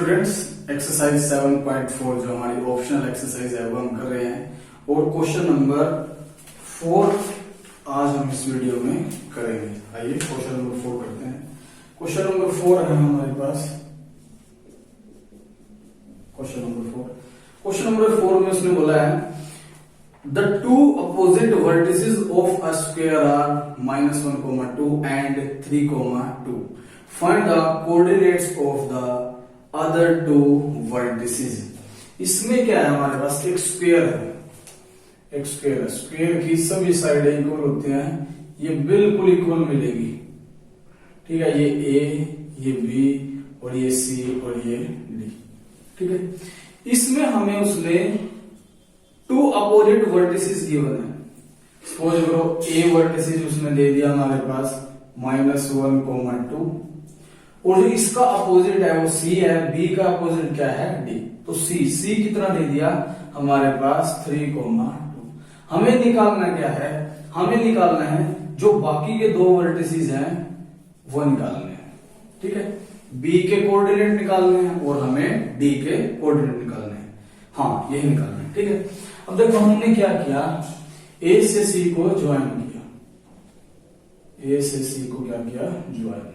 Students, exercise 7.4 जो हमारी optional exercise है वो हम कर रहे हैं और क्वेश्चन नंबर 4 आज हम इस वीडियो में करेंगे। आइए क्वेश्चन नंबर 4 करते हैं। क्वेश्चन नंबर 4 है हमारे पास। क्वेश्चन नंबर 4 में उसने बोला है the two opposite vertices of a square are -1, 2 and 3, 2. Find the coordinates of the other two vertices. इसमें क्या है हमारे पास, एक स्क्वायर है, स्क्वायर की सभी साइडें इक्वल होती हैं, ये बिल्कुल इक्वल मिलेगी। ठीक है, ये ए, ये बी और ये सी और ये डी। ठीक है, इसमें हमें उसने टू अपोजिट वर्टिसेस गिवन है। सपोज करो ए वर्टिसेस उसने दे दिया हमारे पास -1, 2 और जो इसका अपोजिट है वो सी है, बी का अपोजिट क्या है डी। तो सी कितना दे दिया हमारे पास 3, 2। हमें निकालना क्या है, हमें निकालना है जो बाकी के दो वर्टिसेस हैं वो निकालने हैं। ठीक है, बी के कोऑर्डिनेट निकालने हैं और हमें डी के कोऑर्डिनेट निकालने हैं। हाँ, यही निकालना है। ठीक है, अब देखो हमने क्या किया, ए से सी को ज्वाइन किया, ए से सी को क्या किया, ज्वाइन।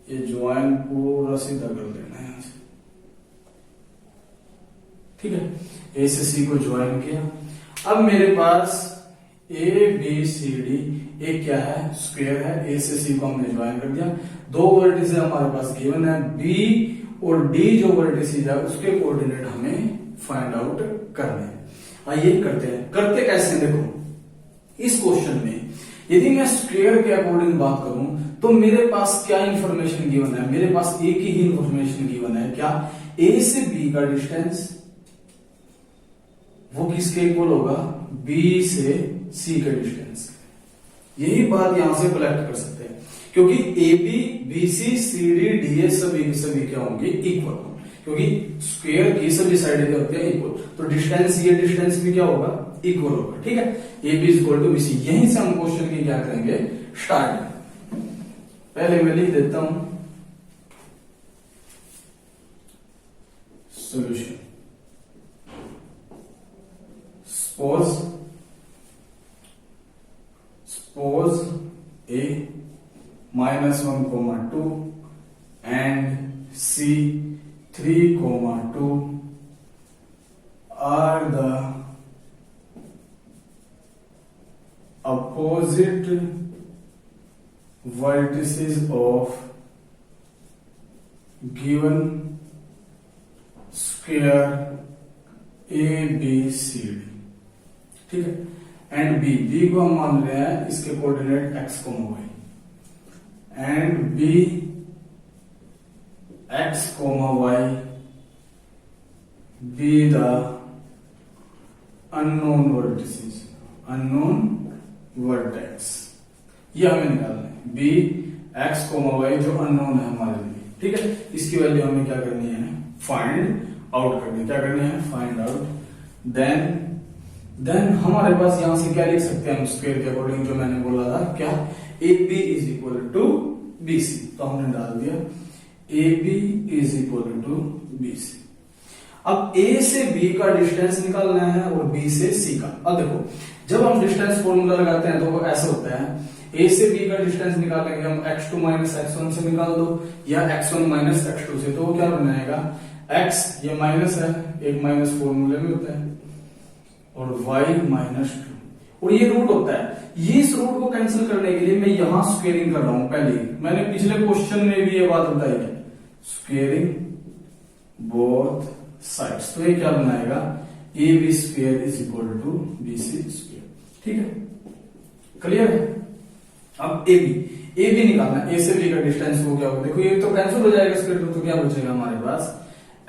ये ज्वाइन पूरा सीधा कर देना है यहां से। ठीक है, ए से सी को ज्वाइन किया। अब मेरे पास ए बी सी डी एक क्या है, स्क्वायर है। ए से सी को हमने ज्वाइन कर दिया। दो वर्टिसेस हमारे पास गिवन है, बी और डी जो वर्टिसेस है उसके कोऑर्डिनेट हमें फाइंड आउट करने हैं। आइए करते हैं। करते कैसे, देखो इस क्वेश्चन में यदि मैं स्क्वायर के अकॉर्डिंग बात करूं तो मेरे पास क्या इंफॉर्मेशन गिवन है, मेरे पास एक ही इंफॉर्मेशन गिवन है। क्या, ए से बी का डिस्टेंस वो किसके इक्वल होगा, बी से सी का डिस्टेंस। यही बात यहां से कलेक्ट कर सकते हैं क्योंकि A B B C C D D A सभी के सभी क्या होंगे, इक्वल। क्योंकि स्क्वायर की सभी साइडें क्या होती है, इक्वल। तो डिस्टेंस, ये डिस्टेंस भी क्या होगा, इक्वल होगा। ठीक है, A B equal to B C. यहीं से हम क्वेश्चन की क्या करेंगे, स्टार्ट। पहले मैं लिख देता हूं solution. Suppose A -1, 2 and C 3, 2 are the opposite vertices of given square ABCD। ठीक है, एंड बी को हम मान रहे हैं इसके coordinate x, y and B x, y be the unknown vertices, unknown vertex। ये हमें निकालना है, बी x, y जो अननोन है हमारे लिए। ठीक है, इसकी वैल्यू हमें क्या करनी है, फाइंड आउट करनी है। क्या करनी है, फाइंड आउट। देन हमारे पास यहां से क्या लिख सकते हैं हम, स्क्वायर के अकॉर्डिंग जो मैंने बोला था, क्या, A B is equal to B C. तो हमने डाल दिया A B is equal to B C. अब ए से बी का डिस्टेंस निकालना है और बी से सी का। अब देखो जब हम डिस्टेंस फॉर्मूला लगाते हैं तो वो ऐसा होता है, ए से बी का डिस्टेंस निकालेंगे हम x2 - x1 से निकाल दो या x1 - x2 से। तो वो क्या बनाएगा, x ये माइनस है, एक माइनस फॉर्मूले में होता है, और y -2 और ये रूट होता है। ये इस रूट को कैंसिल करने के लिए मैं यहां स्क्वेयरिंग कर रहा हूं। पहले मैंने पिछले क्वेश्चन में भी ये बात बताई है, स्क्वेयरिंग बोथ साइड्स। तो ये क्या बनाएगा, A B square is equal to B C square. ठीक है, क्लियर है। अब ए बी निकालना, ए से बी का डिस्टेंस वो क्या होगा, देखो ये तो कैंसिल हो जाएगा स्क्वेयर, तो क्या बचेगा हमारे पास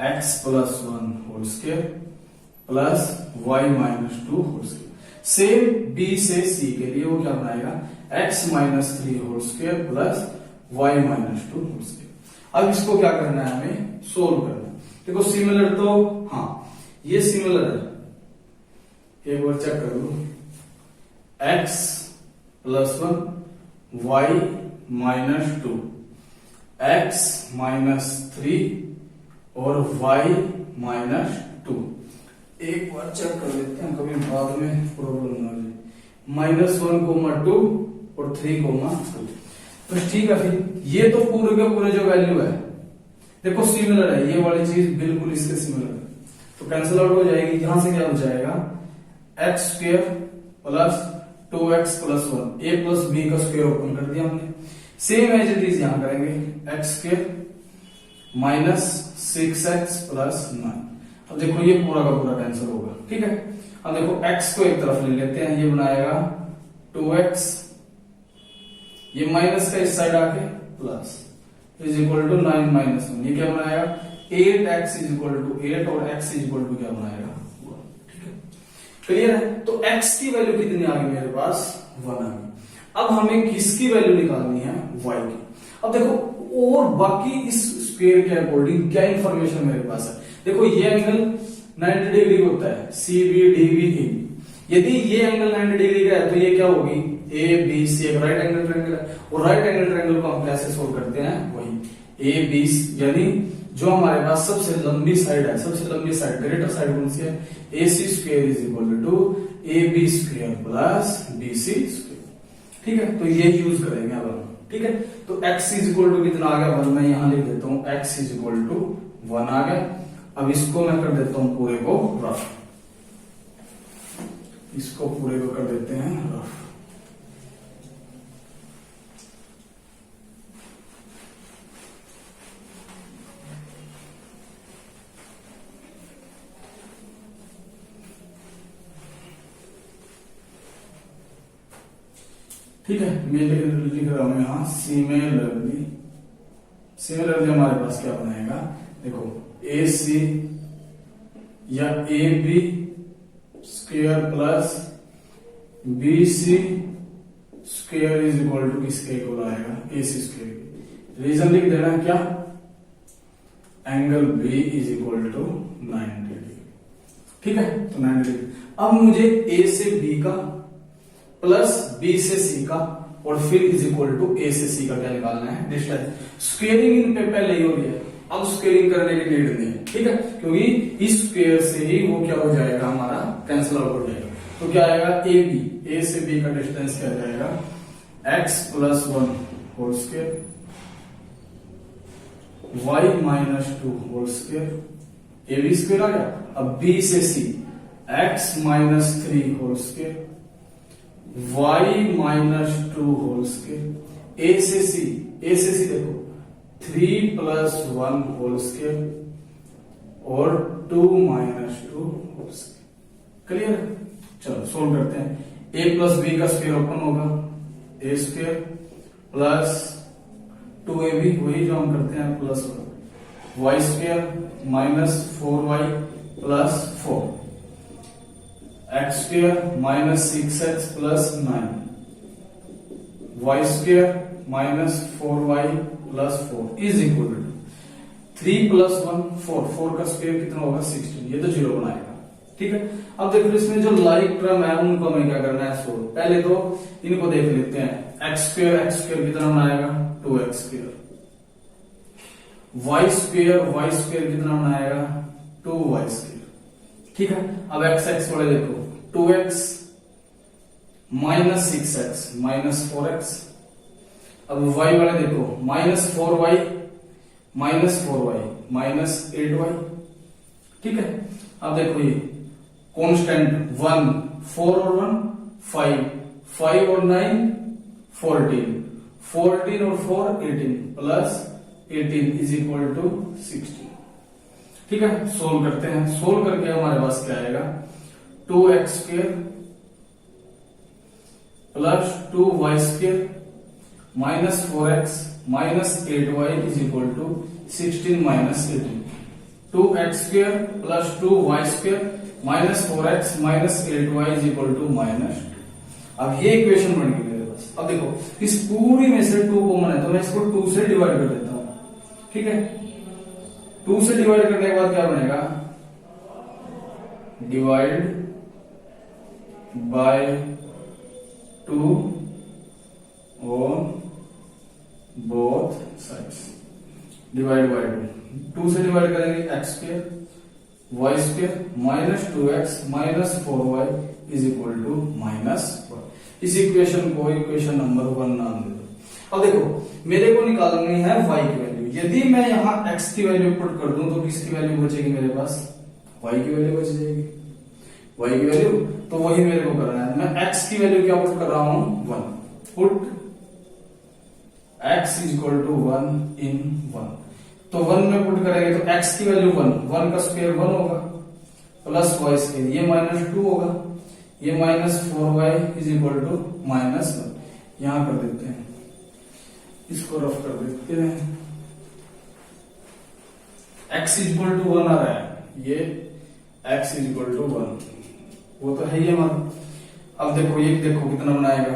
x + 1 whole square plus y -2 whole square. Same B से सी के लिए वो क्या बनाएगा, x -3 whole square plus y -2 whole square. अब इसको क्या करना है, हमें सोल्व करना है। देखो सिमिलर तो, हाँ ये सिमिलर है, एक बार चेक कर लो, x + 1 y -2 x -3 और y माइनस 2। एक बार चेक कर लेते हैं, कभी बाद में प्रॉब्लम ना हो जाए। -1, 2 और 3, 2। तो ठीक है, फिर ये तो पूरे के पूरे जो वैल्यू है देखो सिमिलर है, ये वाली चीज बिल्कुल इसके सिमिलर है, तो कैंसिल आउट हो जाएगी। यहां से क्या हो जाएगा, x² plus 2x plus 1, a plus b का स्क्वायर ओपन कर दिया हमने। सेम एज इट इज यहां करेंगे, x² माइनस 6x प्लस 9। अब देखो ये पूरा का पूरा कैंसिल होगा, ठीक है। अब देखो x को एक तरफ ले लेते हैं, ये बनाएगा 2x, ये माइनस का इस साइड आके plus is equal to 9 minus 1, ये क्या बनाएगा 8x इज इक्वल टू 8 और x इज इक्वल टू क्या बनाएगा 1, ठीक है। क्लियर है। तो x की वैल्यू कितनी आ गई मेरे पास, 1 आ गई। अब हमें किसकी वैल्यू निकालनी है, y की। अब देखो और बाकी इस स्क्वायर के अकॉर्डिंग क्या इंफॉर्मेशन मेरे पास है, देखो ये एंगल 90 डिग्री होता है, CBDVE। यदि ये एंगल 90 डिग्री का है तो ये क्या होगी, ABC, एक राइट एंगल ट्रायंगल है, और राइट एंगल ट्रायंगल को हम कैसे सोल्व करते हैं, वही ABC, यानी जो हमारे पास सबसे लंबी साइड है, सबसे लंबी साइड ग्रेटर साइड कौन सी है, AC square is equal to AB square plus BC square, ठीक है। तो ये यूज करेंगे अब हम, ठीक है। तो x इज इक्वल टू कितना आ गया 1, मैं यहां लिख देता हूं x इज इक्वल टू 1 आ गया। अब इसको मैं कर देता हूं पूरे को रफ, इसको पूरे को कर देते हैं रफ। ठीक है, मैं लिख रहा हूं यहां सिमिलरली। सिमिलरली हमारे पास क्या बनाएगा, देखो AC या AB square plus BC square is equal to किसके इक्वल आएगा, AC स्क्वायर। रीजन लिख देना क्या, angle B is equal to 90 degree, ठीक है। तो 90 डिग्री। अब मुझे A से B का प्लस B से C का और फिर इज इक्वल टू A से C का क्या निकालना है, डिस्टेंस। स्क्वेयरिंग इन पे पहले ही हो गया है, अब स्क्वेयरिंग करने की नीड नहीं है, ठीक है, क्योंकि इस स्क्वेयर से ही वो क्या हो जाएगा, हमारा कैंसिल आउट हो जाएगा। तो क्या आएगा, AB, A से B का डिस्टेंस क्या जाएगा, x plus 1 whole square y minus 2 whole square, AB square आ गया। अब B से C x minus 3 whole square y minus 2 whole square, A से C देखो 3 प्लस 1 होल स्क्वायर और 2 माइनस 2 होल स्क्वायर। क्लियर, चलो सोल्व करते हैं। A प्लस B का स्क्वायर ओपन होगा, A स्क्वायर प्लस 2AB, वही जो हम करते हैं plus 1, y square minus 4y plus 4, x square minus 6x plus 9, y square minus 4y plus 4 is equal to 3 plus 1 4 का स्क्वायर कितना होगा 16, ये तो 0 बनाएगा, ठीक है। अब देखो इसमें जो लाइक टर्म है उनको हमें क्या करना है, सोल्व। पहले तो इनको देख लेते हैं, x स्क्वायर कितना बनाएगा 2x स्क्वायर, y स्क्वायर कितना बनाएगा 2y स्क्वायर, ठीक है। अब x वाले देखो 2x minus 6x minus 4x। अब y वाले देखो माइनस 4y माइनस 8y, ठीक है। अब देखो ये कांस्टेंट 1 4 और 1 5 और 9 14 और 4 18 प्लस 18 इज इक्वल टू 16, ठीक है। सोल्व करते हैं, सोल्व करके हमारे पास क्या आएगा 2x square plus 2y square minus 4x minus 8y is equal to 16 minus 18, 2x square plus 2y square minus 4x minus 8y is equal to minus 2। अब ये इक्वेशन बन गई मेरे पास। अब देखो इस पूरी में से 2 कॉमन है तो मैं इसको 2 से डिवाइड कर देता हूं, ठीक है। 2 से डिवाइड करने के बाद क्या बनेगा, divide by 2 on both sides, divide by 2 से डिवाइड करेंगे x square y square minus 2x minus 4y is equal to -1। इस इक्वेशन को इक्वेशन नंबर 1 नाम दे दो। अब देखो मेरे को निकालनी है y की वैल्यू। यदि मैं यहाँ x की वैल्यू पुट कर दूं तो किसकी वैल्यू बचेगी मेरे पास? y की वैल्यू बच जाएगी। y की वैल्यू तो वही मेरे को करना है। मैं x की वैल्यू क्या पुट कर रहा हूं? 1। Put x is equal to 1 in 1। तो 1 में पुट करेंगे तो x की वैल्यू 1 का स्क्वायर 1 होगा प्लस y स्क्वायर ये -2 होगा ये -4y इज इक्वल टू -1। यहां कर देते हैं इसको रफ कर देते हैं। x इज इक्वल टू 1 आ रहा है ये x इज इक्वल टू 1 वो तो है ही हमारा। अब देखो ये देखो कितना बनाएगा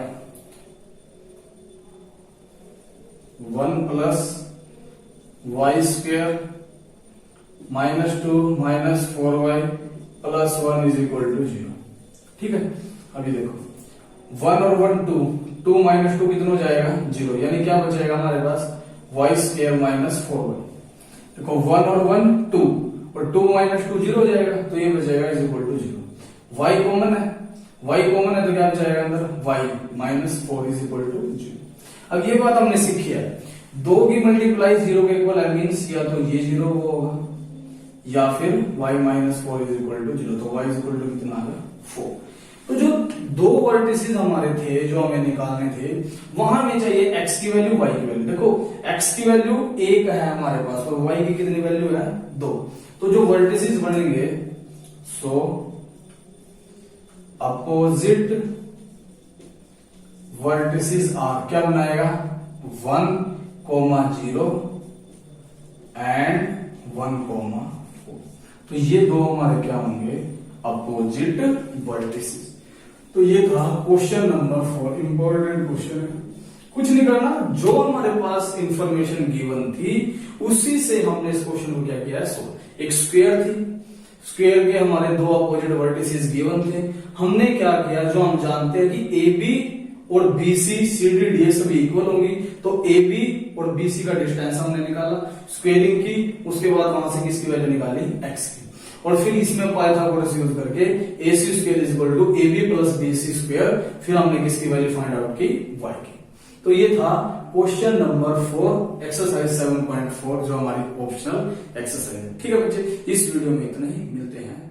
1 plus y square -2 minus 4y plus 1 is equal to 0। ठीक है अभी देखो 1 और 1 2 माइनस 2 कितना हो जाएगा 0 यानी क्या बचेगा हमारे पास y स्क्वायर माइनस 4y। देखो 1 और 1 2 और 2 माइनस 2 0 हो जाएगा तो ये बचेगा is equal to 0। y common है तो क्या बचेगा अंदर y minus 4 is equal to 0। अब ये बात हमने सीखी है 2 की मल्टीप्लाई 0 के इक्वल है मीन्स या तो ये 0 होगा या फिर y minus 4 is equal to 0। तो y इज इक्वल टू कितना आ गया 4। तो जो 2 वर्टिसेस हमारे थे जो हमें निकालने थे वहां में चाहिए x की वैल्यू y की वैल्यू। देखो x की वैल्यू 1 है हमारे पास और y की कितनी वैल्यू है 2। तो जो वर्टिसेस बनेंगे सो अपोजिट वर्टिसेस आर क्या बनाएगा 1, 0 एंड 1, 4। तो ये दो हमारे क्या होंगे अपोजिट वर्टिसेस। तो ये था क्वेश्चन नंबर 4 इंपॉर्टेंट क्वेश्चन है। कुछ नहीं करना जो हमारे पास इंफॉर्मेशन गिवन थी उसी से हमने इस क्वेश्चन को क्या किया है सो एक स्क्वायर थी स्क्वायर के हमारे 2 अपोजिट वर्टिसेस गिवन थे। हमने क्या किया जो हम जानते हैं कि ए बी और BC CD DA सभी इक्वल होंगी तो AB और BC का डिस्टेंस हमने निकाला स्क्वेयरिंग की उसके बाद वहां से किसकी वैल्यू निकाली x की और फिर इसमें पाइथागोरस यूज करके AC square is equal to AB plus BC square फिर हमने किसकी वैल्यू फाइंड आउट की y की। तो ये था क्वेश्चन नंबर 4 एक्सरसाइज 7.4 जो हमारी ऑप्शनल एक्सरसाइज है। ठीक है बच्चे इस वीडियो में इतना ही मिलते हैं।